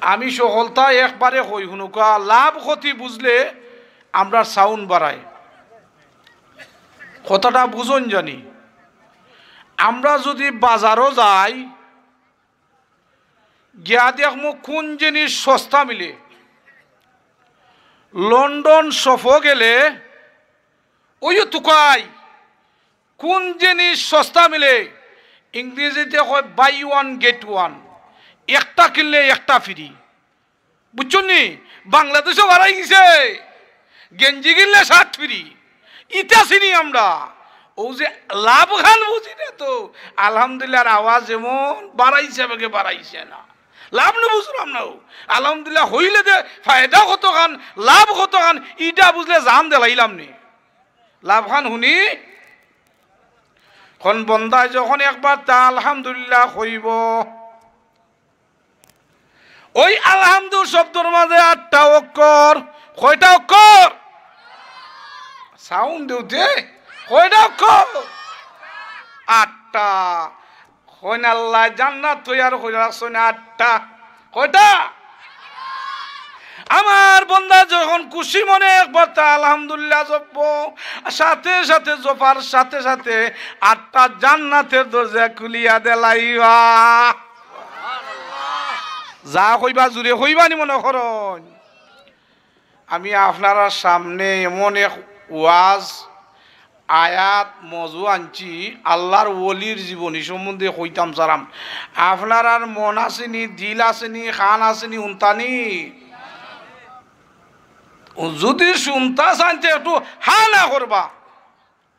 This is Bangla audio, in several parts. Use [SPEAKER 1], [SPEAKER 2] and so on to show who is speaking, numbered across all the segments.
[SPEAKER 1] আমি সকলতা একবারে কই হুনুকা লাভ ক্ষতি বুঝলে আমরা সাউন্ড বাড়াই কথাটা বুঝুন জানি আমরা যদি বাজারও যাই গিয়া দেখমু কোন জিনিস সস্তা মিলে লন্ডন সফর গেলে ওই তুকাই কোন জিনিস সস্তা মিলে ইংরেজিতে কয় বাই ওয়ান গেট ওয়ান একটা কিনলে একটা ফ্রি বুঝছেন নি বাংলাদেশও বাড়াই গেছে গেঞ্জি কিনলে 60 ফ্রি ইটা চিনি আমরা ও যে লাভ খান বুঝি না তো আলহামদুলিল্লাহ আওয়াজ যেমন বাড়াইছে আমাকে বাড়াইছে না লাভ না বুঝলাম না আলহামদুলিল্লাহ হইলে যে ফায়দা কত খান লাভ কত খান ইটা বুঝলে জান দেলাইলাম নি লাভ খান শুনি কোন বন্দায় যখন একবার তা আলহামদুলিল্লাহ হইব ওই আলহামদু শব্দের মাঝে 8টা অক্ষর কয়টা অক্ষর সাউন্ড দিতে কয়টা অক্ষর 8টা কইন আল্লাহ জান্নাত তৈয়ার করে রাখছেন 8টা কয়টা আমার বন্দা যখন খুশি মনে একবার তা আলহামদুলিল্লাহ জপব সাথে সাথে জপার সাথে সাথে 8টা জান্নাতের দরজা খুলিয়া দেলাইবা যা কইবা জুড়ে কইবা নি মনে করেন আমি আপনারা সামনে এমন এক ওয়াজ আয়াত মজু আনছি আল্লাহর ওলির জীবনী সম্বন্ধে কইতাম সারাম আপনার আর মন আসেনি দিল আসেনি খান আসেনি উনতানি যদি শুনতা চাইতে একটু হা না করবা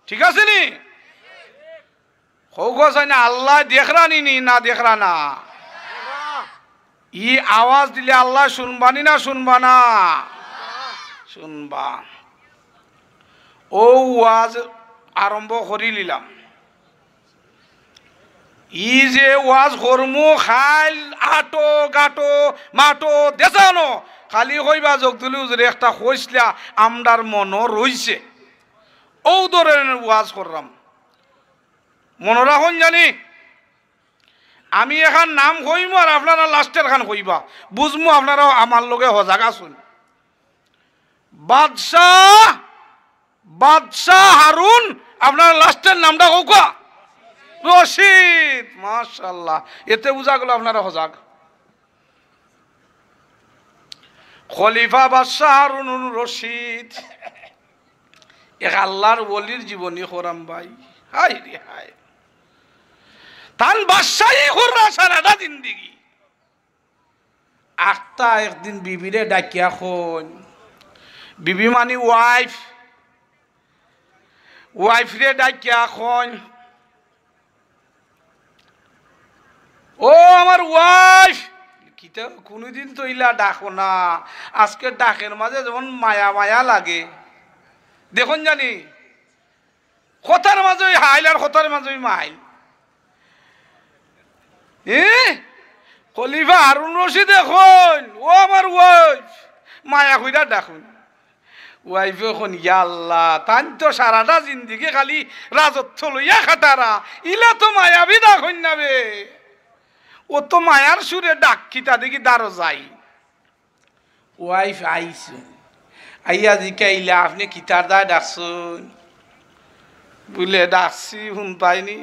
[SPEAKER 1] ঠিক আছে নি হোক চাই না আল্লাহ দেখরা নি না দেখরা না ই আওয়াজ দিলে আল্লাহ শুনবানি না শুনবা না শুনবা ও ওয়াজ আরম্ভ করি নিলাম ই যে ওয়াজ করমু খাইল আটো গাটো মাটো দেশানো খালি কইবা জগদুলি হুজুরে একটা কইসলা আমরার মনও রইছে ও ধরনের ওয়াজ করলাম মনে রাখুন জানি আমি এখন নাম কইমু আর আপনারা লাস্টের খান কইবা বুঝমু আপনারা আমার লগে হজাগ আসুন বাদশাহ হারুন আপনারা লাস্টের নামটা কৌকা রশিদ মাশাআল্লাহ এতে বুঝা গেল আপনারা হজাগ খলিফা বাদশাহ হারুন রশিদ এক আল্লাহর ওলির জীবনী খরাম ভাই হাই রে হাই তান বাদশাহী খররা সারাটা জিন্দেগি আখতা একদিন বিবিরে ডাকিয়া খন বিবি মানে ওয়াইফ রে ডাকিয়া খন ও আমার ওয়াইফ কিতা কোনোদিন তো ইলা ডাকো না আজকে ডাকের মাঝে যেমন মায়া মায়া লাগে দেখুন জানি কথার মাঝে হাইল আর কথার মাঝে মাইল খলিফা হারুন রশিদ দেখুন ও আমার ওয়াইফ মায়া কইরা ডাকুন ওয়াইফে এখন ইয়া আল্লাহ তান তো সারাটা জিন্দিগি খালি রাজত্ব লইয়া খাটারা ইলা তো মায়াবি ডাকুন না বে ও তো মায়ার সুরে ডাক খিতা দেখি দাঁড়ো যাই ওয়াইফ আইছে আইয়া জিকাইলা আপনি কিতার দায় ডাকছুন বলে ডাকছি শুনতাইনি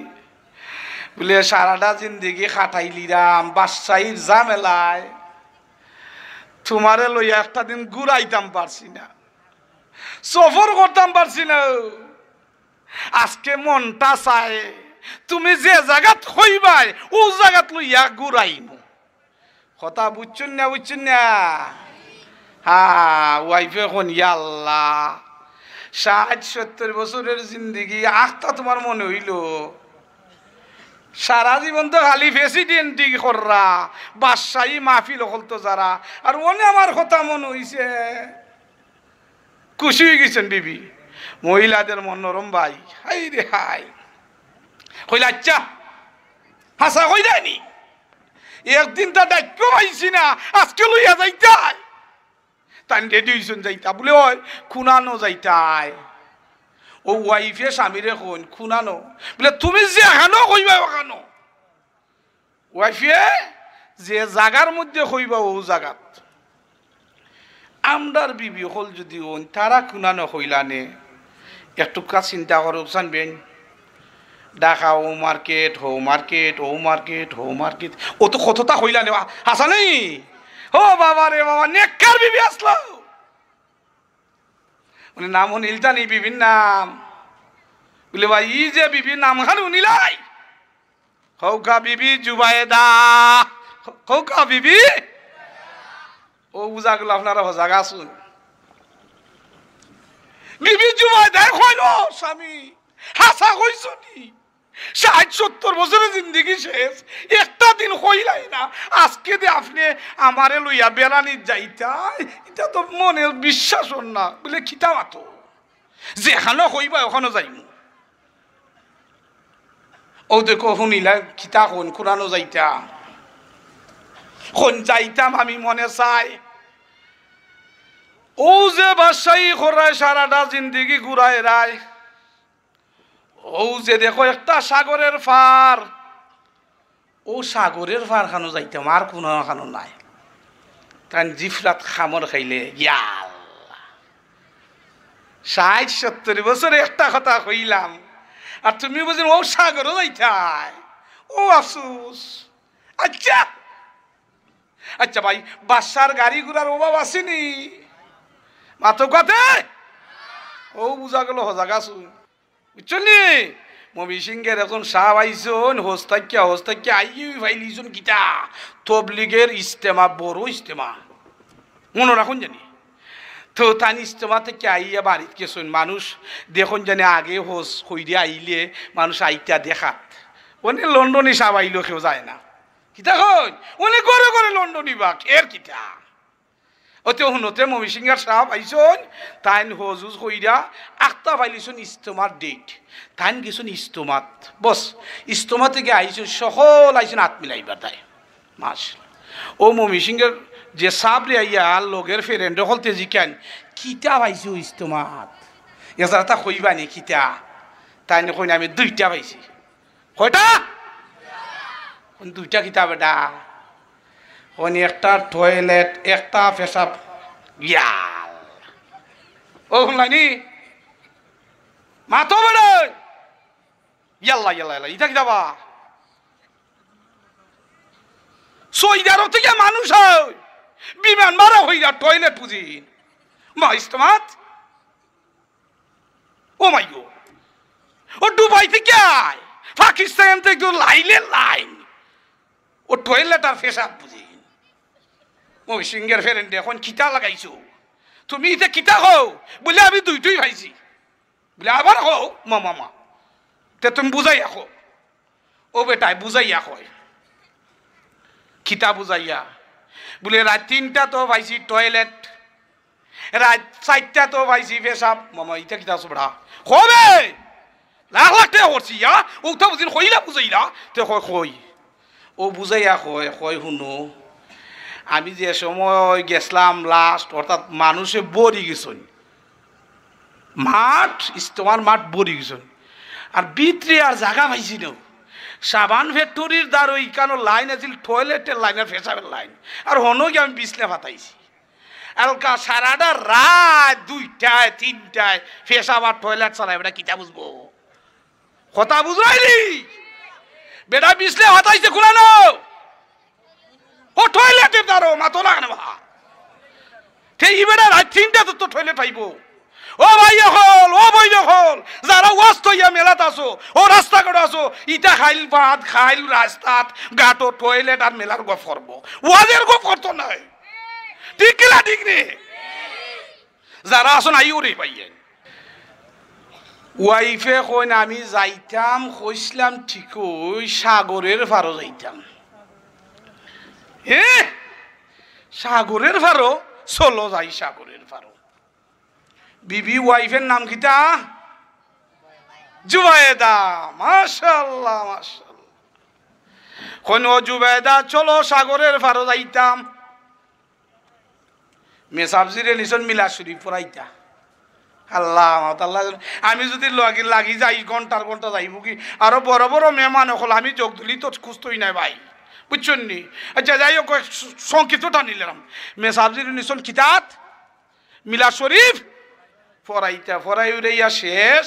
[SPEAKER 1] বলে সারাটা জিন্দিগি খাটাইলিরাম বাদশাহীর ঝামেলায় তোমারে লইয়া একটা দিন ঘুরাইতাম পারছি না সফর করতাম পারছি না আজকে মনটা চায় তুমি যে জায়গাত হইবাই ও জায়গাত লইয়া ঘুরাইম কথা বুঝছেন না হ্যাঁ ওয়াইফে এখন ইয়া আল্লাহ 60-70 বছরের জিন্দিগি আখটা তোমার মনে হইল সারা জীবন তো খালি প্রেসিডেন্টি কররা বাদশাহী মাহফিল হল তো যারা আর মনে আমার কথা মনে হইছে খুশি হয়ে গেছেন বিবি মহিলাদের মন নরম ভাই হাই রে হাই কইলা আচ্ছা হাসা কই যায়নি একদিন তা ডাক্য পাইছি না আজকে লইয়া যাইতাই তাই রেডি হইছেন যাইতা বলে ওই খুনানো যাইতাই ও ওয়াইফে স্বামীরে কইন খুনানো বলে তুমি যে এখানো কইবা ওখানো ওয়াইফে যে জাগার মধ্যে হইবা ও জাগাত আমরার বিবি হল যদি ওন তারা কুনানো হইলানে একটু কা চিন্তা করে জানবেন ঢাকা ও মার্কেট হো মার্কেট ও মার্কেট হো মার্কেট ও তো কতটা হইলানে আসা নেই ও বাবা রে বাবা নেককার বিবি আসলো উনি নাম নিলতা নেই বিবির নাম বলে ভাই ই যে বিবির নাম খান নিলাই হৌকা বিবি জুবায়েদা হৌকা বিবি ও বুঝাগুলো আপনারা হজাগা আসুন বিবি জুবায়েদা কইল স্বামী হাসা কইছনি ৬০-৭০ বছরের জিন্দগি শেষ একটা দিন হইলাই না আজকে যে আপনি আমারে লইয়া বেড়ানি যাইতা এটা তো মনে বিশ্বাস না বলে খিতা মাতো যেখানে হইবা ওখানে যাইমু ও দেখো শুনিলা খিতা কোন কোরআনও যাইতা কোন যাইতাম আমি মনে চাই ও যে বাসাই ঘোরায় সারাটা জিন্দগি ঘুরায় রায় ও যে দেখো একটা সাগরের পার ও সাগরের পার খানো যাইতাম আর কোনো খানো নাই তাই জিফরাত খামর খাইলে ইয়াল ৬০-৭০ বছরে একটা কথা কইলাম আর তুমি বুঝলেন ও সাগরও যাইতাই ও আফসুস আচ্ছা আচ্ছা ভাই বাসার গাড়ি ঘোড়ার অভাব আসেনি মাতো কথা ও বুঝা গেল হজাগা শুন বুঝলি মমি সিংহের এখন সাহ আইসন হোস্তাক্যা আইয়ু ফাইলিছুন গীতা তবলিগের ইস্তেমা বড় ইস্তেমা মনে রাখুন জানি তো তান ইস্তেমা থেকে আইয়া বাড়িত গেছুন মানুষ দেখুন জানি আগে হোস হইরে আইলে মানুষ আইতা দেখাত ওনে লন্ডনে সাহ আইলেও কেউ যায় না কিতা কই ওনে করে করে লন্ডনই বা এর কিতা ওতে শুনতে মমি সিংহার সাহ আইসন তাইন হজুজ কইরা আখতা পাইলিছুন ইস্তমার ডেট তাইন গেছুন ইস্তমাত বস ইস্তমা থেকে আইসুন সকল আইসুন হাত মিলাইবার তাই মাস ও মমি সিংহের যে সাবরে আইয়া লগের ফেরেন্ড হলতে জিকান কিতা পাইছো ইস্তমাত এছাড়া তা কইবা নি কিতা তাই না কইনা আমি 2টা পাইছি কয়টা 2টা কিতা বেটা ওনি একটা টয়লেট একটা পেশাব ইয়াল ও শুনলাইনি মাতো বেড়ে ইয়াল্লা ইয়াল্লা ইয়াল্লা ইটা কিতা বা সইদারও থেকে মানুষ হয় বিমান মারা হইয়া টয়লেট পুজি মা ইস্তমাত ও মাই গো ও দুবাই থেকে আয় পাকিস্তান থেকে লাইলে লাইন ও টয়লেট আর পেশাব পুজি ওই সিংহের ফেরেন্ডে এখন কিতা লাগাইছো তুমি এটা কিতা হও বলে আমি 2টোই ভাইছি বলে আবার হও মামা তে তুমি বুঝাইয়া হো ও বেটাই বুঝাইয়া হয় কিতা বুঝাইয়া বলে রাত 3টা তো ভাইছি টয়লেট রাত 4টা তো ভাইছি পেশাব মামা এটা কিতা আছো বেড়া হবে লাখ লাখ টাকা করছি ও তো বুঝিন কইলা বুঝাইলা তে কই ও বুঝাইয়া কয় শুনো আমি যে সময় গেছিলাম লাস্ট অর্থাৎ মানুষে বরি গেছেন মাঠ ইস্তমার মাঠ বরি গেছেন আর ভিতরে আর জায়গা পাইছি না সাবান ফ্যাক্টরির দ্বার ওইখানে লাইন আছিল টয়লেটের লাইনের পেশাবের লাইন আর হনো গিয়ে আমি বিছলে ফাটাইছি আলকা সারাটা রাত 2টায় 3টায় পেশাব আর টয়লেট চালাই বেটা কিতা বুঝবো কথা বুঝলাইলি বেটা বিছলে ফাটাইছে খুলানো ও টয়লেটের দ্বারো মাতো লাগানো বা এই বেটা রাত 3টাতে তো টয়লেট আইব ও ভাইয়া হল ও বইয়া হল যারা ওয়াস্ত হইয়া মেলাত আসো ও রাস্তা করে আসো ইটা খাইল ভাত খাইল রাস্তাত গাটো টয়লেট আর মেলার গপ করবো ওয়াজের গপ করতো নাই ঠিক কিনা ঠিক রে যারা আসো নাই ওরে পাইয়েন ওয়াইফে কইন আমি যাইতাম কইছিলাম ঠিকই সাগরের পারো যাইতাম সাগরের পারো চলো যাই সাগরের পারো বিবি ওয়াইফের নাম কিতা জুবায়েদা মাশাআল্লাহ মাশাআল্লাহ কোন জুবায়েদা চলো সাগরের পারো যাইতাম মেসাবজিরে নিছন মিলা শরীফ পড়াইতা আল্লাহ আল্লাহ আমি যদি লাগি যাই ঘন্টার ঘন্টা যাইব কি আরো বড় বড় মেহমান হল আমি যোগ দিলি তো খুঁজতই নাই ভাই বুঝছেন নি? আচ্ছা যাই হোক, সংক্ষিপ্তটা নিলাম। মেসাবজির নিশন কিতাব মিলাদ শরীফ ফরাই উড়াইয়া শেষ,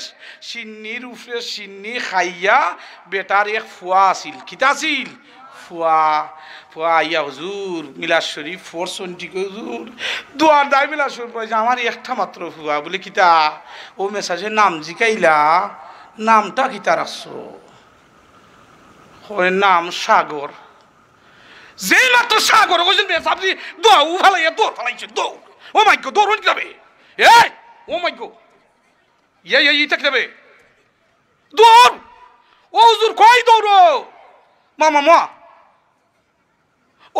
[SPEAKER 1] সিন্নির উপরে সিন্নি খাইয়া বেটার এক ফুয়া আছিল। কিতা আছিল? ফুয়া আইয়া হুজুর মিলাদ শরীফ ফোরশন ঠিক হুজুর দুয়ার দায় মিলাদ শরীফ পড়েছে আমার একটা মাত্র ফুয়া। বলে কিতা? ও মেসাজের নাম জিকাইলা, নামটা কিতা রাখছো? নাম সাগর। যেই মাত্র সাগর কইছেন মেসাবজি দোয়া উ ফালাইয়া দৌড় ফালাইছে, দৌড়। ও মাই গড, দৌড় হইতে যাবে। এই ও মাই গড, ইয়ে থাকতে দৌড়। ও হুজুর কই দৌড়ো? মা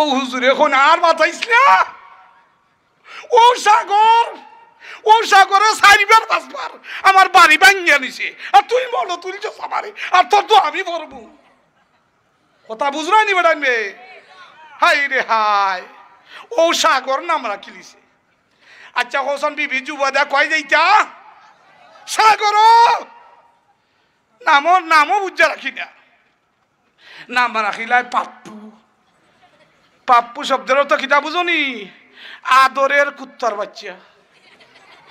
[SPEAKER 1] ও হুজুর এখন আর বাঁচাইস না। ও সাগরে 4বার 5বার আমার বাড়ি ভাঙিয়া নিছে, আর তুই মরো তুলছস আমারে, আর তোর তো আমি মরবো। কথা বুঝলাই নি বেটা মে? হাই রে হাই, ও সাগর নাম রাখিলিছে। আচ্ছা হোসেন বিবি যুবদা কয় যাইতা সাগর নামও বুঝা রাখি না। নাম রাখিলাই পাপ্পু। পাপ্পু শব্দের তো কিতা বুঝনি? আদরের কুত্তার বাচ্চা।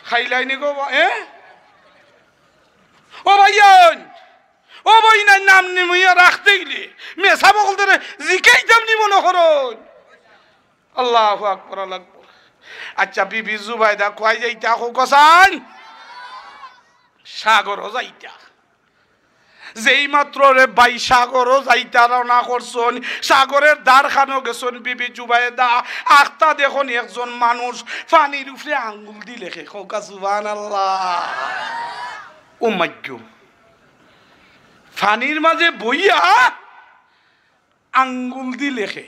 [SPEAKER 1] খাইলাই নি গো ও ভাইয়ান, ও ভাই না নাম নিমইয়া রাখতে গেলে মেসা বকল ধরে জিকাইতাম নি মনে করুন। আল্লাহু আকবার, আল্লাহু আকবার। আচ্ছা বিবি জুবাইদা কয় যাইতা কসান? সাগরও যাইতা। যেই মাত্র রে ভাই সাগরও যাইতা রওনা করছন, সাগরের দ্বার খানো গেছন বিবি জুবাইদা। আখতা দেখুন একজন মানুষ পানির উপরে আঙ্গুল দি লেখে। খোকা সুবহানাল্লাহ। ও মাইগ্য, পানির মাঝে বইয়া আঙ্গুল দি লেখে।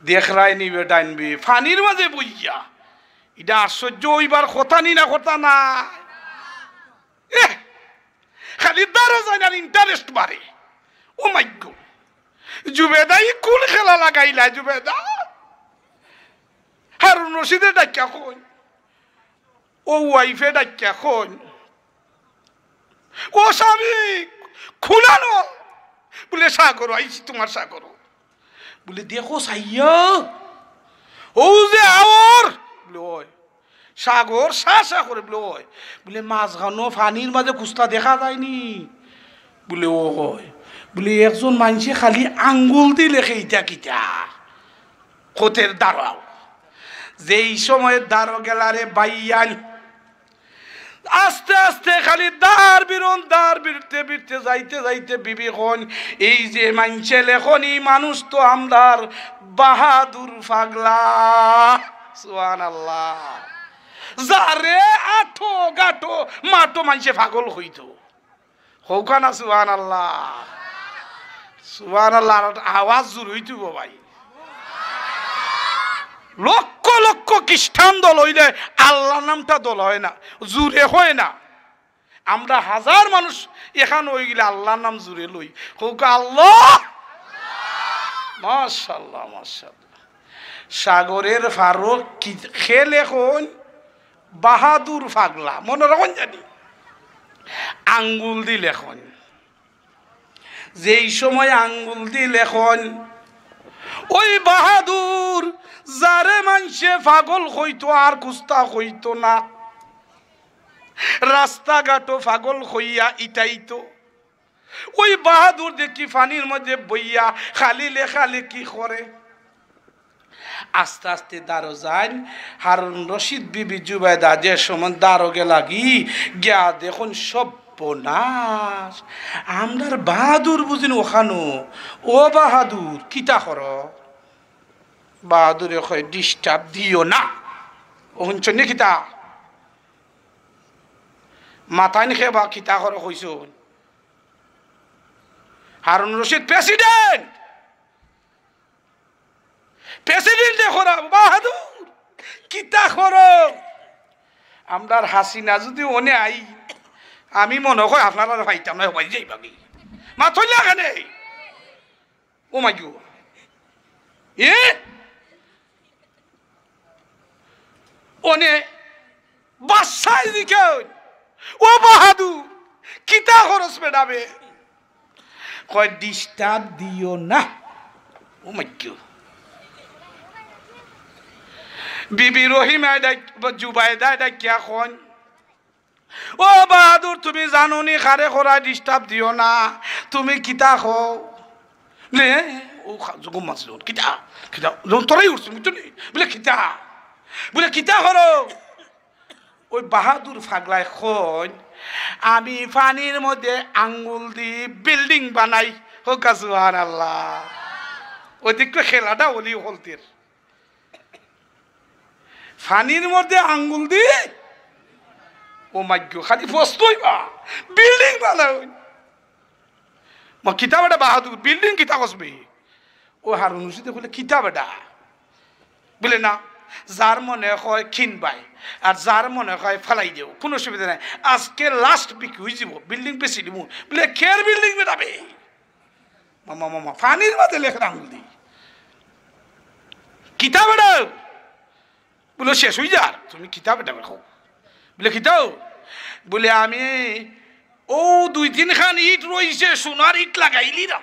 [SPEAKER 1] দেখরাই নিবে ডাইনবে পানির মাঝে বইয়া। এটা আশ্চর্য হইবার কথা নি না কথা না? খালি দারো যায় না, ইন্টারেস্ট বাড়ে। ও মাইগ্য, জুবেদাই কোন খেলা লাগাইলা? জুবেদা হারুন রশিদে ডাক্কা কই, ও ওয়াইফে ডাক্কা কই, ও স্বামী খুলানো। বলে সাগর আইছি, তোমার সাগর। বলে দেখো সাইয়া ও যে আওর। বলে ওই সাগর সা করে। বলে ওই বলে মাঝখানো পানির মাঝে কুস্তা দেখা যায়নি। বলে ও হয়। বলে একজন মানুষে খালি আঙ্গুল দি লেখে ইটা কিটা কোতের দাঁড়াও। যেই সময় দাঁড়ো গেলারে বাইয়ান আস্তে আস্তে খালি দাঁড় বিরতে যাইতে বিবি খন এই যে মানছে লেখন এই মানুষ তো আমদার বাহাদুর পাগলা। সুবহানাল্লাহ। যারে আঠো গাঠো মাটো মানছে পাগল হইতো। হৌকা না সুবহানাল্লাহ? সুবহানাল্লাহ আওয়াজ জোর হইতো ভাই। লক্ষ লক্ষ খ্রিস্টান দল হইলে আল্লাহ নামটা দল হয় না, জুড়ে হয় না। আমরা হাজার মানুষ এখানে হয়ে গেলে আল্লাহর নাম জুড়ে লই। হোক আল্লাহ। মাশাআল্লাহ মাশাআল্লাহ। সাগরের ফারুক কি খেল এখন বাহাদুর পাগলা। মনে রাখুন জানি আঙ্গুল দি লেখন। যেই সময় আঙ্গুল দি লেখন ওই বাহাদুর যারে মানছে পাগল হইতো আর কুস্তা হইতো না, রাস্তাঘাটও পাগল হইয়া ইটাইতো। ওই বাহাদুর দেখি পানির মধ্যে বইয়া খালি লেখালেখি করে। আস্তে আস্তে দাঁড়ো যান হারুন রশিদ বিবি জুবাইদা যে সময় দাঁড়োগে লাগি গিয়া দেখুন সর্বনাশ। আমরার বাহাদুর বুঝিন ওখানো। ও বাহাদুর কিতা কর? বাহাদুরে কয় ডিস্টার্ব দিও না। ও শুনছ নি কিতা? মাথায় নিখে বা কিতা কর কইস? হারুন রশিদ প্রেসিডেন্ট দেখো বাহাদুর কিতা করো? আমরার হাসিনা যদি ওনে আই আমি মনে হয় আপনারা পাইতাম না, পাই যাই বাকি মাথা লাগানে। ও মাই গো ওনে বাসায় দিকে ও বাহাদুর কিতা খরচ মেডাবে? কয় ডিস্টার্ব দিও না। ও মাইক্য বিবি রহিমা জুবাইদা ডাকিয়া কন ও বাহাদুর তুমি জানোনি খারে খরা ডিস্টার্ব দিও না তুমি কিতা হও লে ও জগম মাছ কিতা কিতা তোরাই উঠছ বুঝলি বলে কিতা বলে কিতা হরো ওই বাহাদুর ফাগলায় খন আমি পানির মধ্যে আঙ্গুল দি বিল্ডিং বানাই হোক সুবহানাল্লাহ ওই দিক খেলাটা ওলি হলতের পানির মধ্যে আঙ্গুল দি ও মাইগ্য খালি প্রশ্নই বা বিল্ডিং বানাই কিতাব এটা বাহাদুর বিল্ডিং কিতা কসবে ও হারুন রশিদ বলে কিতাব এটা বলে না যার মনে হয় খিনবাই আর যার মনে হয় ফেলাই দেব কোনো অসুবিধা নাই আজকে লাস্ট বিক্রি হয়ে যাব বিল্ডিং বেশি দিব বলে খের বিল্ডিং বেটাবে মামা মামা পানির মাঝে লেখা আঙুল দি কিতাব এটা বলে শেষ হয়ে যার তুমি কিতাব এটা দেখো বলে কিতাব বলে আমি ও 2-3 খান ইট রয়েছে সোনার ইট লাগাইলি না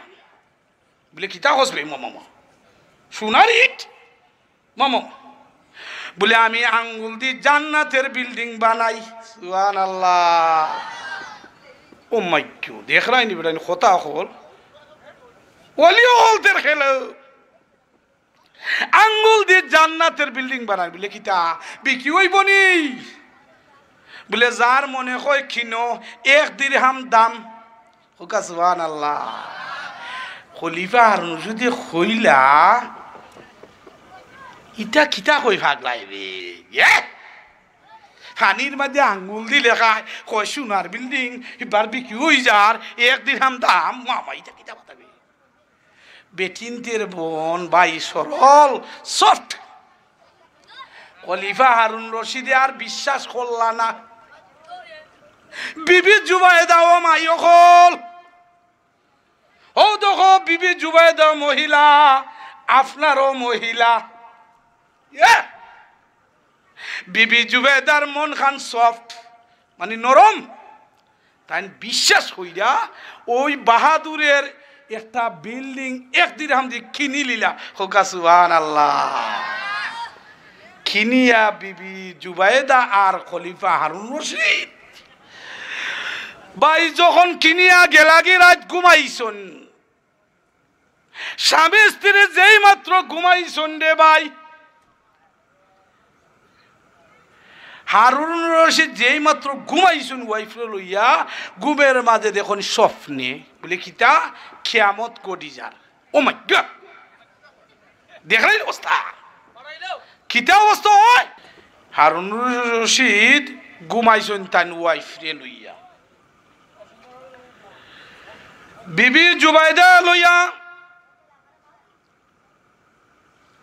[SPEAKER 1] বলে কিতা হসবে মামা সোনার ইট মামা বলে আমি আঙ্গুল দি জান্নাতের বিল্ডিং বানাই সুবহানাল্লাহ ও মাই গড দেখ রাইনি বেটা কথা হল ওলি হলতের খেলো আঙ্গুল দি জান্নাতের বিল্ডিং বানাই বলে কিতা বিকি হইব নি বলে যার মনে হয় কিনো 1 দিরহাম দাম হুকা সুবহানাল্লাহ খলিফা হারুন যদি হইলা ইটা কিতা কই ভাগলাই রে পানির মধ্যে আঙ্গুল দি লেখা কয় সোনার বিল্ডিং এবার বিক্রি হয়ে যার 1 দিরহাম দাম মামা ইটা কিতা বাতাবে বেটিনদের বোন বাই সরল সফট খলিফা হারুন রশিদে আর বিশ্বাস করলা না বিবি জুবাইদা ও মাইও হল ও দেখো বিবি জুবাইদা মহিলা আপনারও মহিলা বিবি জুবাইদার মন খান সফট মানে নরম তাই বিশ্বাস হইয়া ওই বাহাদুরের একটা বিল্ডিং 1 দিরহাম দিয়ে কিনি লিলা হোকা সুবহানাল্লাহ কিনিয়া বিবি জুবাইদা আর খলিফা হারুন রশিদ ভাই যখন কিনিয়া গেলাগি রাত ঘুমাইছন স্বামী স্ত্রী যেই মাত্র ঘুমাইছন রে ভাই হারুন রশিদ যেই মাত্র ঘুমাইছন ওয়াইফরে লইয়া ঘুমের মাঝে দেখুন স্বপ্নে বলে কিতা কিয়ামত গডিজার ও মাই গড দেখলেন অবস্থা কিতা অবস্থা হয় হারুন রশিদ ঘুমাইছন তান ওয়াইফরে লইয়া বিবি জুবাইদা লইয়া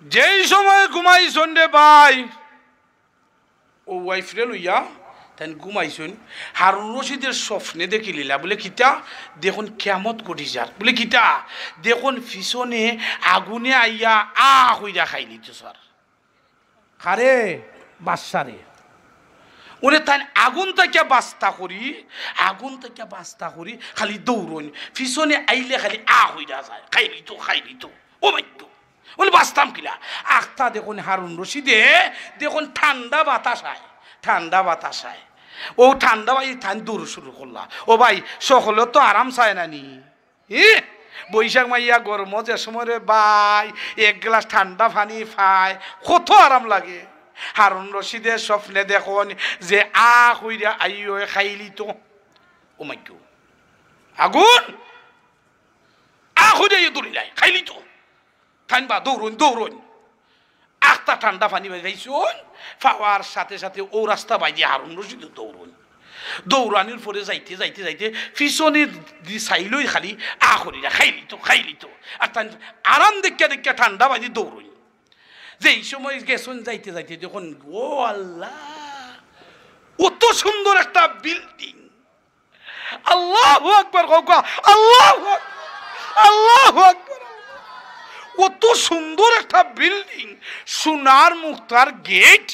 [SPEAKER 1] যেই সময় ঘুমাইছন রে ভাই ও ওয়াইফরে লইয়া তাই ঘুমাইছন হারুন রশিদের স্বপ্নে দেখি লীলা বলে কিতা দেখুন কিয়ামত ঘটি যার বলে কিতা দেখুন পিছনে আগুনে আইয়া হইয়া খাইলি তো স্যার খারে বাচ্চারে ওরে তাই আগুন থেকে বাস্তা করি খালি দৌড়ন পিছনে আইলে খালি হইয়া যায় খাইলি তো ও মাই গড বলে বাঁচতাম কিলা আখতা দেখুন হারুন রশিদে দেখুন ঠান্ডা বাতাস আয় ও ঠান্ডা ভাই ঠান দূর শুরু করলা ও ভাই সকলে তো আরাম চায় না নি বৈশাখ মাইয়া গরম যে সময় রে ভাই 1 গ্লাস ঠান্ডা পানি পায় কত আরাম লাগে হারুন রশিদের স্বপ্নে দেখুন যে হইয়া আইও খাইলি তো ও মাই গড আগুন হইয়া দৌড়িলাই খাইলি তো ঠান্ডা দৌড়ন আখতা ঠান্ডা পানি খাইছুন পাওয়ার সাথে সাথে ও রাস্তা বাইরে হারুন রশিদ দৌড়ানির পরে যাইতে পিছনে চাইলই খালি করিয়া খাইলি তো আর আরাম দেখা ঠান্ডা বাজি দৌড়ন যেই সময় গেছন যাইতে যখন ও আল্লাহ অত সুন্দর একটা বিল্ডিং আল্লাহু আকবার আল্লাহু আকবার কত সুন্দর একটা বিল্ডিং সোনার মুক্তার গেট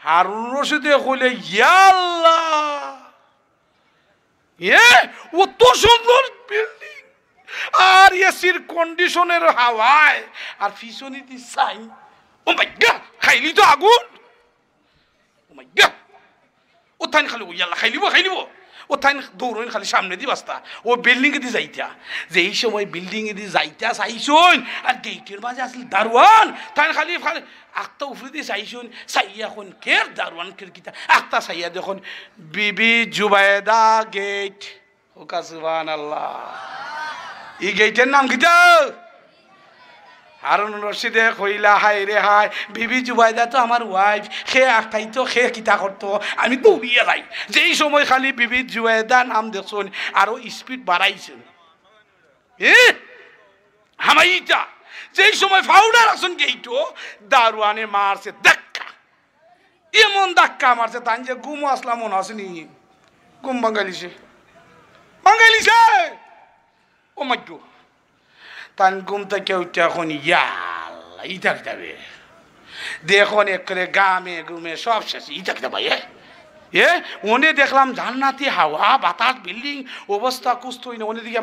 [SPEAKER 1] হারুন রশিদে কইলে ইয়া আল্লাহ কত সুন্দর বিল্ডিং আর এসির কন্ডিশনের হাওয়ায় আর পিছনে দি চাই, ও মাই গড খাইলি তো আগুন, ও মাই গড ও তাই খালি ও ইয়াল্লা খাইলিব ও তাই দৌড়ইন খালি সামনে দি বাস্তা ও বিল্ডিং এ দি যাইতা, যে এই সময় বিল্ডিং এ দি যাইতা চাইছুন আর গেটের মাঝে আসল দারোয়ান তাই খালি খালি আখতা উফরে দিয়ে চাইছুন চাইয়া এখন কের দারোয়ান কের কিতা আখতা চাইয়া দেখুন বিবি জুবাইদা গেট। ওকা সুবহানাল্লাহ। এই গেটের নাম কিতা? হারুন রশিদে কইলা হাই রে হাই, বিবি জুবাইদা তো আমার ওয়াইফ, সে আখতাই তো সে কিতা করতো, আমি দৌড়িয়ে যাই। যেই সময় খালি বিবি জুবাইদা নাম দেখুন আরো স্পিড বাড়াইছেন, হামাইটা যেই সময় ফাউডার আসুন গেইটো দারোয়ানে মারছে ধাক্কা, এমন ধাক্কা মারছে তাই যে ঘুম আসলাম মনে আসেনি, ঘুম বাঙালিছে ও মাইটো তান ঘুম থেকে উঠে এখন ইয়াল্লা ই থাকতে হবে দেখুন একরে গামে ঘুমে সব শেষ ই থাকতে ভাই ওনে দেখলাম জান্নাতি হাওয়া বাতাস বিল্ডিং অবস্থা কুস্ত হই না, ওনে দিকে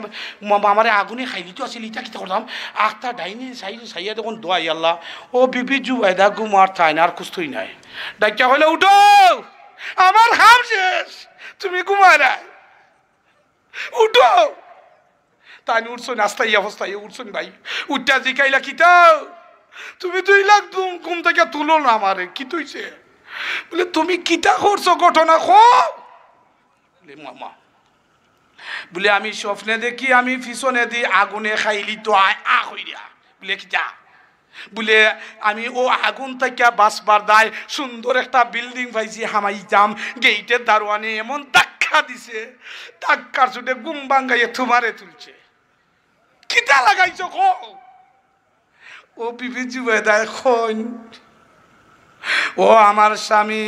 [SPEAKER 1] আমার আগুনে খাইলি তো আসলে ইটা কিতা করলাম আখটা ডাইনি সাইয়া দেখুন দোয়াই আল্লাহ ও বিবি জুবাইদা ঘুমার থাই না আর কুস্তই নাই, ডাক্তা হইলে উঠো আমার হাম শেষ, তুমি ঘুমায় না উঠো। তাই উঠছুন আস্তাই অবস্থায় উঠছুন ভাই, উঠটা জিকাইলা কিতা তুমি 2 লাখ ঘুম থেকে তুলো না আমারে কি তুইছে, বলে তুমি কিতা করছো ঘটনা বলে মামা বলে আমি স্বপ্নে দেখি আমি পিছনে দি আগুনে খাইলি তো হইয়া, বলে কিতা, বলে আমি ও আগুন থেকে বাঁচবার দায় সুন্দর একটা বিল্ডিং পাইছি হামাইতাম, গেইটের দারোয়ানে এমন ধাক্কা দিছে ধাক্কার ছুটে ঘুম ভাঙ্গাইয়ে তোমারে তুলছে, কিতা লাগাইছ ও বিবি জুবাইদা এখন ও আমার স্বামী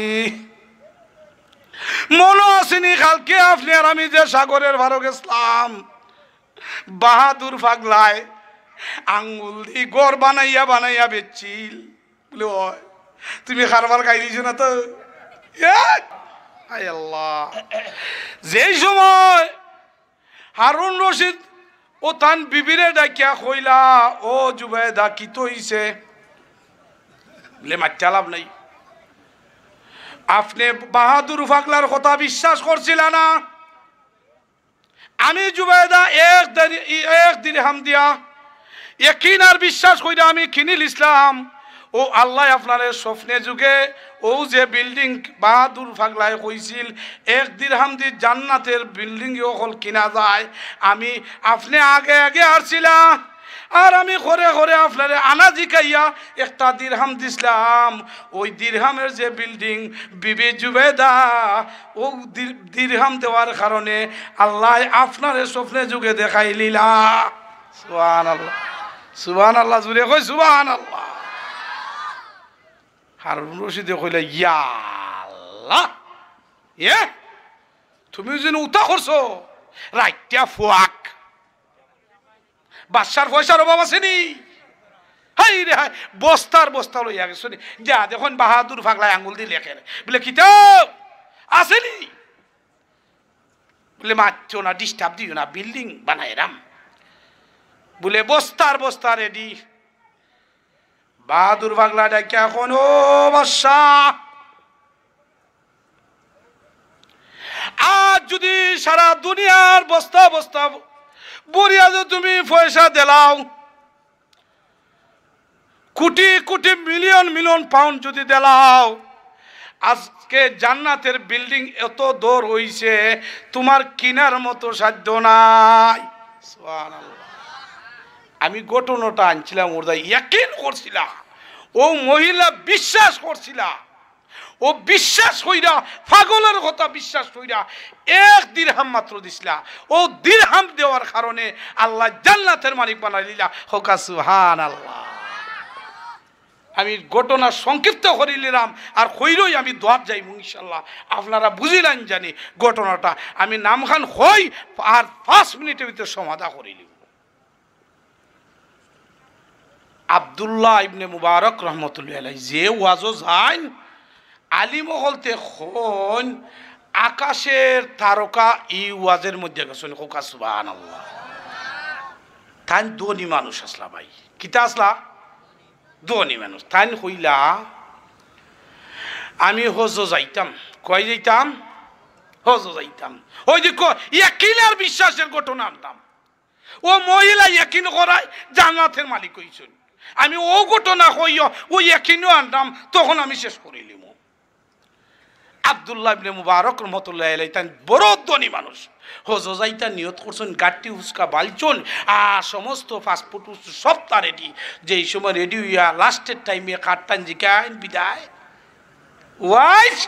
[SPEAKER 1] মনে আসেনি কালকে আপনি আর আমি যে সাগরের ভারো গেছিলাম বাহাদুর পাগলায় আঙ্গুল দিয়ে গড় বানাইয়া বেচছিল, বলে ও তুমি খারবার খাই দিছ না তো, আল্লাহ যেই সময় হারুন রশিদ ও তান বিবিরে ডাকিয়া কইলা ও জুবাইদা কি তো হইছে, বলে মাচ্চা লাভ নাই, আপনি বাহাদুর পাগলার কথা বিশ্বাস করছিল না, আমি জুবাইদা এক দিরহাম দিয়া ইয়াকিন আর বিশ্বাস কইরা আমি কিনিল ইসলাম, ও আল্লাহ আপনার স্বপ্নে যুগে ও যে বিল্ডিং বাহাদুর পাগলায় কইছিল 1 দিরহাম দি জান্নাতের বিল্ডিং হল কিনা যায়, আমি আপনি আগে আসছিলাম আর আমি ঘরে ঘরে আপনার আনা জিকাইয়া 1 দিরহাম দিছিলাম, ওই দিরহামের যে বিল্ডিং বিবি জুবাইদা ও দিরহাম দেওয়ার কারণে আল্লাহ আপনার স্বপ্নে যুগে দেখাইলিলা। সুবহানাল্লাহ সুবহানাল্লাহ জুড়ে কই সুবহানাল্লাহ। হারুন রশিদে কইলা ইয়া আল্লাহ তুমি যেন উতা করছো রাইটা ফুয়াক বাদশার পয়সার অভাব আসেনি, হাই রে হাই বস্তা লইয়া গেছো যা দেখুন বাহাদুর পাগলায় আঙ্গুল দিয়ে লেখে বলে কিতাব আসেনি, বলে মারছো না ডিস্টার্ব দিও না বিল্ডিং বানাই রাম, বলে বস্তা রেডি। বাহাদুর পাগলা ডাকে এখন ও বাদশাহ আজ যদি সারা দুনিয়ার বস্তা বরিয়া যে তুমি পয়সা দিলাও, কোটি মিলিয়ন পাউন্ড যদি দিলাও, আজকে জান্নাতের বিল্ডিং এত দূর হইছে তোমার কিনার মতো সাধ্য নাই। সুবহানাল্লাহ। আমি ঘটনাটা আনছিলাম ওর ইয়াকিন করছিলাম, ও মহিলা বিশ্বাস করছিলাম, ও বিশ্বাস কইরা পাগলের কথা বিশ্বাস কইরা 1 দিরহাম মাত্র দিছিলা, ও দিরহাম দেওয়ার কারণে আল্লাহ জান্নাতের মালিক বানাইলিলা। হোকা সুবহানাল্লাহ। আমি ঘটনা সংক্ষিপ্ত করে নিলাম আর কইরই আমি দোয়াত যাইব ইনশাআল্লাহ, আপনারা বুঝিলেন জানি ঘটনাটা। আমি নামখান হই আর 5 মিনিটের ভিতরে সমাধা করিলি। আব্দুল্লাহ ইবনে মুবারক রহমতুল্লাহ আলাইহি যে ওয়াজও যান আলিমহলতে খন আকাশের তারকা এই ওয়াজের মধ্যে গেছেন। হোকা সুবহানাল্লাহ। তাই ধনী মানুষ আসলা ভাই, কিতা আসলা ধনী মানুষ। তাই কইলা আমি হজ যাইতাম, কয় যাইতাম হজ যাইতাম। ওই যে ইয়াকিন আর বিশ্বাসের ঘটনা আনতাম, ও মহিলা ইয়াকিন করায় জান্নাতের মালিক হইছেন। আমি ও ঘটনা কইও ও ইয়াকিনও আনতাম, তখন আমি শেষ করিলিম। আব্দুল্লাহ ইবনে মুবারক রহমতুল্লাহ আলাইহি তাই বড় ধনী মানুষ, হজ যাইতা নিয়ত করছেন, গাড়ি উস্কা বালছন আর সমস্ত ফাস্টফুড সব তা রেডি। যেই সময় রেডি হইয়া লাস্টের টাইমে কাটটান জিকাইন বিদায় ওয়াইফ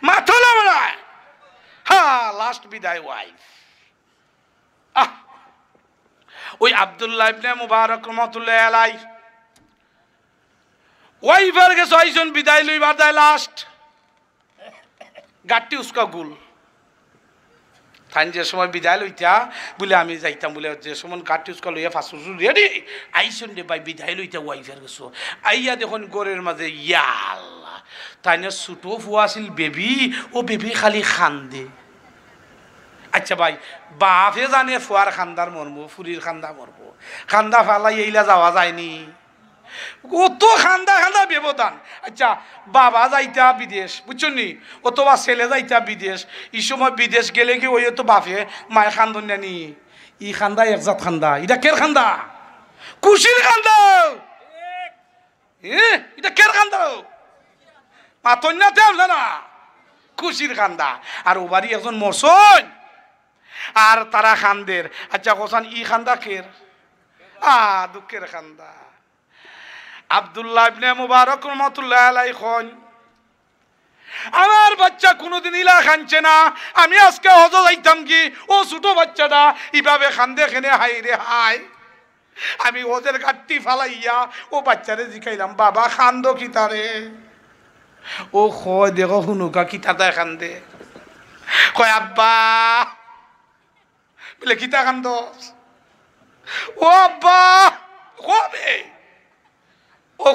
[SPEAKER 1] মাথলা মারায়, হ্যাঁ লাস্ট বিদায় ওয়াইফ। ওই আব্দুল্লাহ ইবনে মুবারক রহমতুল্লাহ আলাইহি ওয়াইফের কে 6 জন বিদায় লইবার যায়, লাস্ট গাড়ি উস্কা গুল। তাই যে সময় বিদায় লইতা বলে আমি যাইতাম, বলে যে সময় গাড়ি উস্কা লইয়া ফাঁসু রেডি আইসন রে ভাই বিদায় লইতা ওয়াইফের গেছো। আইয়া দেখুন গোরের মাঝে ইয়াল্লা, তাই না ছোটো ফুয়া আছিল বেবি, ও বেবি খালি খান্দে। আচ্ছা ভাই বাপে জানে ফুয়ার খান্দার মরব, ফুরির খান্দা মরব, খান্দা ফালাই এইলা যাওয়া যায়নি, কত খান্দা খান্দা ব্যবধান। আচ্ছা বাবা যাইতা বিদেশ বুঝছেন নি, অথবা ছেলে যাইতা বিদেশ, এই সময় বিদেশ গেলে কি ওই তো বাপে মায়ের খান্দন জানি, ই খান্দা একজাত খান্দা, এটা কের খান্দা, খুশির খান্দা, এটা কের খান্দা, মাতন্যাতে আসলে না খুশির খান্দা। আর ও বাড়ি একজন মরছন আর তারা খান্দের। আচ্ছা কোসান ই খান্দা কের, দুঃখের খান্দা। আব্দুল্লাহ ইবনে মুবারক রহমাতুল্লাহ আলাইহি কন আমার বাচ্চা কোনোদিন ইলা খানছে না, আমি আজকে হজ যাইতাম কি ও ছোট বাচ্চাটা এইভাবে খান্দে খেনে হাই রে হাই। আমি হজের গাড়ি ফালাইয়া ও বাচ্চারে জিকাইলাম বাবা খান্দ কি তারে, ও কয় দেখো হুনুকা কি তাতে খান্দে, কয় আব্বা বলে কিতা কান্দ, ও আব্বা কবে, ও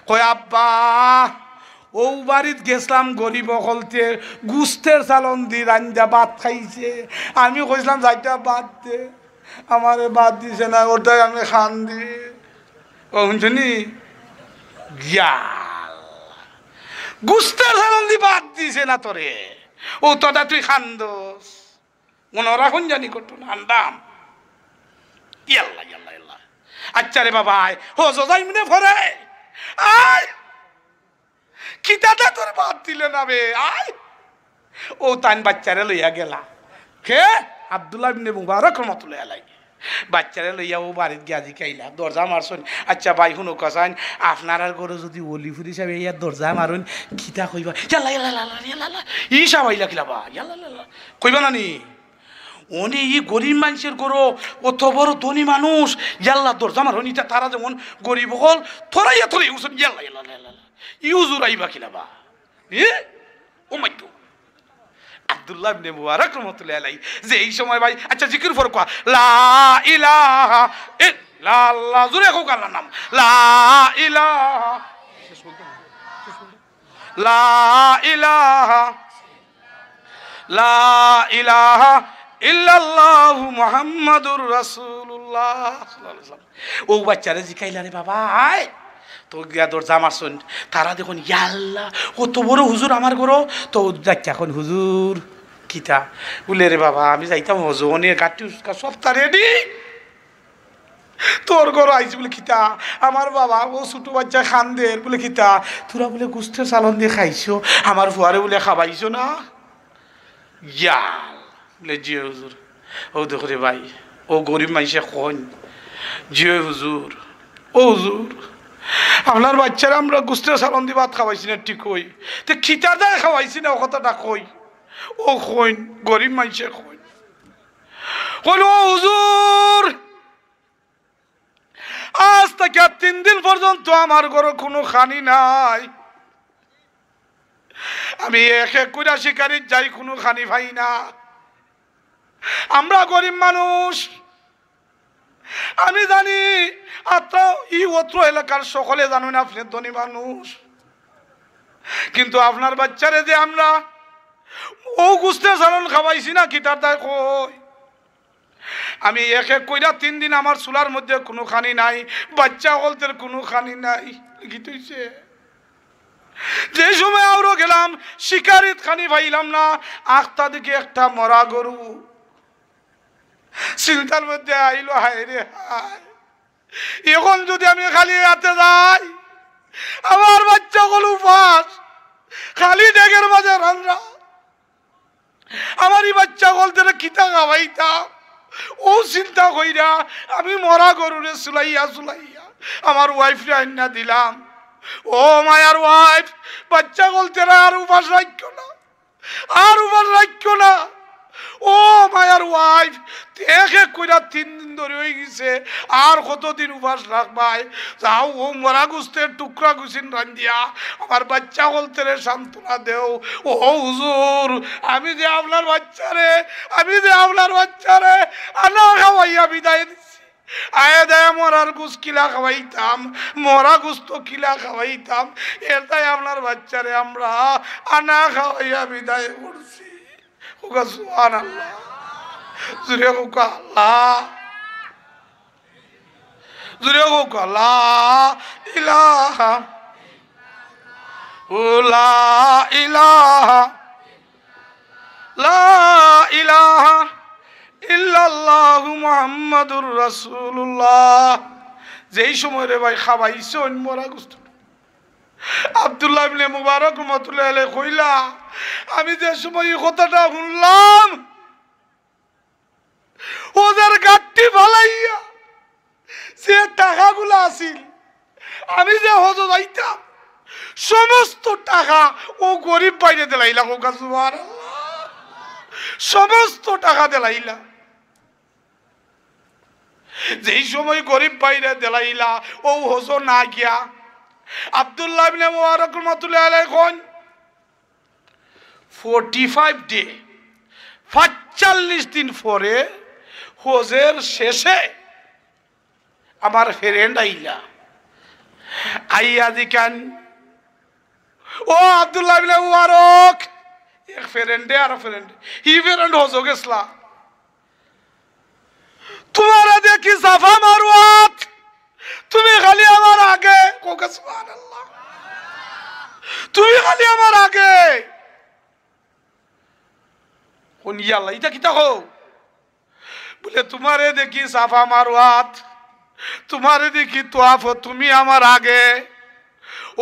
[SPEAKER 1] কয় আব্বা ও বাড়িত গেছিলাম গরিব অকলতে গুস্তের চালন দি রান্দা ভাত খাইছে, আমি কইছিলাম যাইটা বাদ দে, আমারে বাদ দিছে না, ওটাই আমি খান দি। ও শুনছনি গিয়াল গুস্তের চালন দি বাদ দিছে না তোরে, ও তোটা তুই খান্দোস মনোরা কোন জানি করতো না আন্দাম। ইয়াল্লা ইয়াল্লা ইয়াল্লা। আচ্ছা রে বাবা হজ যাই মনে ভরে আয়, খিতাটা তোর বাদ দিলে না বে আয়। ও তান বাচ্চারে লইয়া গেলা, কে আব্দুল্লাহ ইবনে মুবারক রহমাতুল্লাহ আলাইহি, বাচ্চারে লইয়া ও বাড়িত গিয়া জিকাইলা, দরজা মারছন। আচ্ছা ভাই শুনো কাসান আপনার আর ঘরে যদি অলিফুর হিসাবে ইয়ার দরজা মারুন খিতা কইবা ইয়াল্লা ইয়াল্লা ইয়াল্লা ই সাবাইলা কিলাবা ইয়াল্লা কইবা না নি, উনি ই গরিব মানুষের গরো অত বড় ধনী মানুষ ইয়াল্লা দরজা মারুন, ইটা তারা যেমন গরিব হল থরাইয়া থরাই উসন ইয়াল্লা ইয়াল্লা ইয়াল্লা ইউজুর আইবা কিলাবা ও মাই গড। আব্দুল্লাহ ইবনে মুবারক রহমাতুল্লাহ আলাইহি যে এই সময় ভাই আচ্ছা জিকির ফর কোয়া লা ইলাহা ইল্লাল্লাহ, জোরে কোক আল্লাহর নাম লা ইলাহা, লা ইলাহা লা ইলাহা ইল্লাল্লাহু মুহাম্মাদুর রাসূলুল্লাহ সাল্লাল্লাহু আলাইহি ওয়াসাল্লাম। ও বাচ্চারে জিকাইলা রে বাবা আয়, তো গিয়া দরজা মারছন, তারা দেখুন ইয়াল্লা কত বড় হুজুর আমার ঘর, তো যাচ্ছি এখন হুজুর কিতা বলে রে বাবা আমি যাইতাম হজনে গাড়ি সব তা রেডি, তোর ঘর আইছি বলে কিতা, আমার বাবা ও ছোট বাচ্চা খান্দের বলে কিতা, তোরা বলে গুস্তের চালন দিয়ে খাইছো, আমার ফুয়ারে বলে খাবাইছো না, ইয়াল বলে জিও হুজুর। ও দেখো রে ভাই ও গরিব মানুষে কন জিও হুজুর, ও হুজুর আপনার বাচ্চারা আমরা গুস্তের চালন দিয়ে ভাত খাওয়াইছি না, ঠিক কই তো খিতা দেয় খাওয়াইছি না, ও কথাটা কই, ও কইন গরিব মানুষে কইন, কইল ও হুজুর আজ থেকে 3 দিন পর্যন্ত আমার ঘরে কোনো খানি নাই, আমি এক এক করে শিকারি যাই কোনো খানি পাই না, আমরা গরিব মানুষ, আমি জানি অত্র এলাকার সকলে জানেন আপনি ধনী মানুষ, কিন্তু আপনার বাচ্চারে যে আমরা ও গুস্তে চালন খাওয়াইছি না কিতার দায় কই, আমি এক এক কইরা 3 দিন আমার চুলার মধ্যে কোনো খানি নাই, বাচ্চা হলতের কোনো খানি নাই। কি তুইছে যে সময় আরো গেলাম শিকারিত খানি পাইলাম না, আখতা দিকে একটা মরা গরু। চিন্তার মধ্যে আইলো, হায় রে হায়, এখন যদি আমি খালি হাতে যাই, আমার বাচ্চা গুলো উপাস, খালি ডেগের মাঝে রান্না, আমার এই বাচ্চা বলতে কিতা খাওয়াইতাম। ও চিন্তা কইরা আমি মরা গরুরে চুলাইয়া চুলাইয়া আমার ওয়াইফরে আইনা দিলাম। ও মায়ার ওয়াইফ, বাচ্চা বলতে আর উপাস রাখো না, আর উপাস রাখো না। ও মায়ার ওয়াইফ, এক এক কইরা 3 দিন ধরে হয়ে গেছে, আর কতদিন উপাস রাখবাই? যাও ও মরা গুস্তের টুকরা গুছিন রান্ধিয়া আমার বাচ্চা বলতে সান্ত্বনা দেও। ও হুজুর, আমি যে আপনার বাচ্চারে আনা খাওয়াইয়া বিদায় দিচ্ছি, আয় দেয় মরার গুস কিলা খাওয়াইতাম, মরা গুস্ত কিলা খাওয়াইতাম, এর তাই আপনার বাচ্চারে আমরা আনা খাওয়াইয়া বিদায় করছি। সুবহানাল্লাহ, জুড়ে হোক আল্লাহ, জুড়ে হোক আল্লাহ ইলাহা লা ইলাহা লা ইলাহা ইল্লাল্লাহু মুহাম্মাদুর রাসূলুল্লাহ। যেই সময় রে ভাই খাওয়াইছে মরা গোস্ত, আব্দুল্লাহ ইবনে মুবারক রাহমাতুল্লাহি আলাইহি কইলা, আমি যে সময় এই কথাটা শুনলাম, ওদের গাট্টি ভালাইয়া যে টাকাগুলো আছিল, আমি যে হজ যাইতাম সমস্ত টাকা ও গরিব বাইরে দিলাইলা। সুবহানাল্লাহ, সমস্ত টাকা দিলাইলা। যেই সময় গরিব বাইরে দিলাইলা, ও হজ না গিয়া আব্দুল্লাহ ইবনে মুবারক রাহমাতুল্লাহি আলাইহি কোন 45 ডে 45 দিন পরে হজের শেষে আমার ফ্রেন্ড আইলা, আইয়া দিকান, ও আব্দুল্লাহ ইবনে মুবারক, এক ফ্রেন্ডে আর ফ্রেন্ড হি ফ্রেন্ড হজ গেছলা, তোমারা দেখি সাফা মারওয়াত, তুমি খালি আমার আগে। সুবহানাল্লাহ, তুমি খালি আমার আগে। কোন ইয়াল্লাহ, এটা কিতা হো? বলে তোমারে দেখি সাফা মারওয়াত, তোমারে দেখি তোয়াফ, তুমি আমার আগে।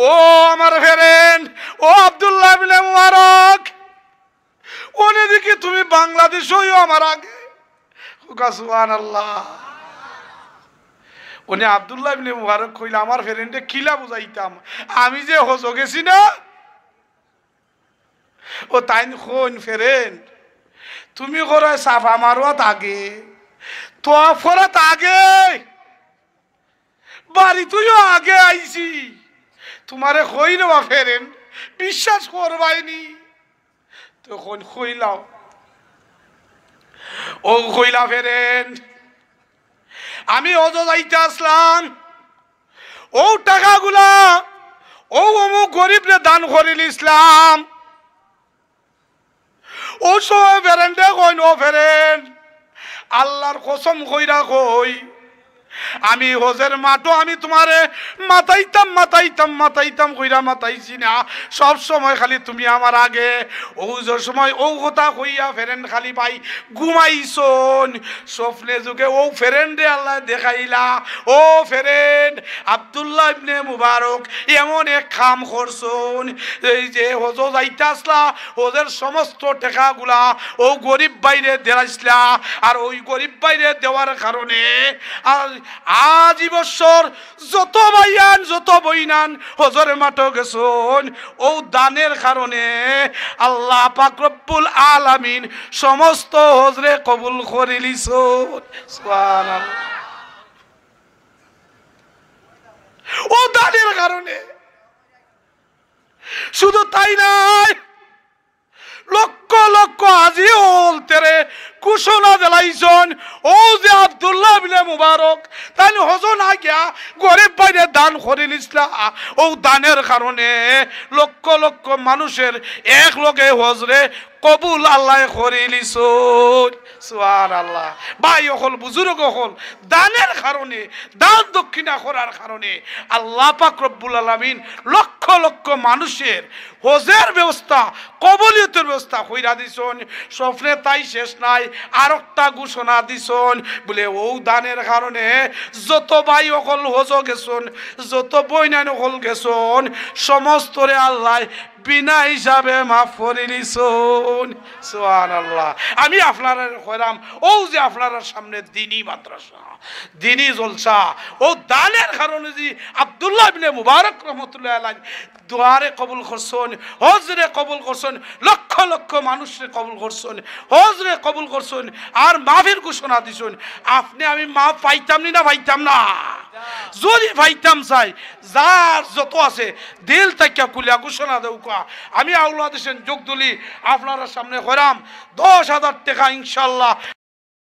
[SPEAKER 1] ও আমার ফ্রেন্ড, ও আব্দুল্লাহ ইবনে মুবারক, ওনে দেখি তুমি বাংলাদেশেও আমার আগে। সুবহানাল্লাহ, ওনে আব্দুল্লাহ ইবনে মুবারক কইলা, আমার ফ্রেন্ডে কিলা বুঝাইতাম, আমি যে হজ গেছি না, ও তাই কোন ফ্রেন্ড, তুমি করে সাফা মারওয়াত আগে, তোয়াফ করাত আগে, বাড়ি তুইও আগে আইছি, তোমারে কই নেওয়া ফেরেন, বিশ্বাস করবাইনি। তখন কইলাও, ও কইলা ফেরেন, আমি হজ যাইতে আসলাম, ও টাকাগুলা ও অমুক গরিবরে দান করিল ইসলাম। ও সময় ফেরেন্ডে কইন, ও ফেরেন, আল্লাহর কসম কইরা কই, আমি হজের মাঠও আমি তোমারে মাতাইতাম কইরা মাতাইছি না, সব সময় খালি তুমি আমার আগে। ও যে সময় ও কথা কইয়া ফেরেন খালি পাই ঘুমাইছন, স্বপ্নে যুগে ও ফেরেন্ডে আল্লাহ দেখাইলা, ও ফেরেন্ড আব্দুল্লাহ ইবনে মুবারক এমন এক কাম করছন, এই যে হজ যাইতে আসলা, হজের সমস্ত টাকাগুলা ও গরিব বাইরে দেলাইছিলা, আর ওই গরিব বাইরে দেওয়ার কারণে আর আজ বছর যত ভাইয়ান যত বইনান হজর মাঠ গেছন, ও দানের কারণে আল্লাহ পাক রব্বুল আলামিন সমস্ত হজরে কবুল করে লিছন। সুবহানাল্লাহ, ও দানের কারণে। শুধু তাই নয়, লক্ষ লক্ষ আজি হল তেরে ঘোষণা দিলাইছন ও যে আব্দুল্লাহ বিন মুবারক তাই হজ না গিয়া গরিব বাইরে দান করিল ইসলা ও দানের কারণে লক্ষ লক্ষ মানুষের এক লগে হজরে কবুল আল্লাহ করিলিছন সুবহানাল্লাহ। ভাই হল বুজুর্গ হল দানের কারণে দান দক্ষিণা করার কারণে আল্লাহ পাক রব্বুল আলামিন লক্ষ লক্ষ মানুষের হজের ব্যবস্থা কবুলিয়তের ব্যবস্থা কইরা দিছন। স্বপ্নে তাই শেষ নাই আর একটা ঘোষণা দিছন বলে ও দানের কারণে যত ভাই অকল হজ গেছন যত বইনান অকল গেছন সমস্তরে আল্লাহ বিনা হিসাবে মাফ করে দিছন সুবহানাল্লাহ। আমি আপনারা কইরাম ও যে আপনারা সামনে দ্বীনি মাদ্রাসা দ্বীনি জলসা ও দানের কারণে যে আব্দুল্লাহ ইবনে মুবারক রহমতুল্লাহ আলাইহি দুয়ারে কবুল করছেন হজরে কবুল করছেন লক্ষ লক্ষ মানুষরে কবুল করছেন হজরে কবুল করছেন আর মাফের ঘোষণা দিছেন। আপনি আমি মাফ পাইতাম না পাইতাম না যদি পাইতাম চাই যার যত আছে দিল থেকে কুলিয়া ঘোষণা দেউ আমি আউলা দেশের যোগ দলি আপনার সামনে করাম 10,000 টাকা ইনশাল্লাহ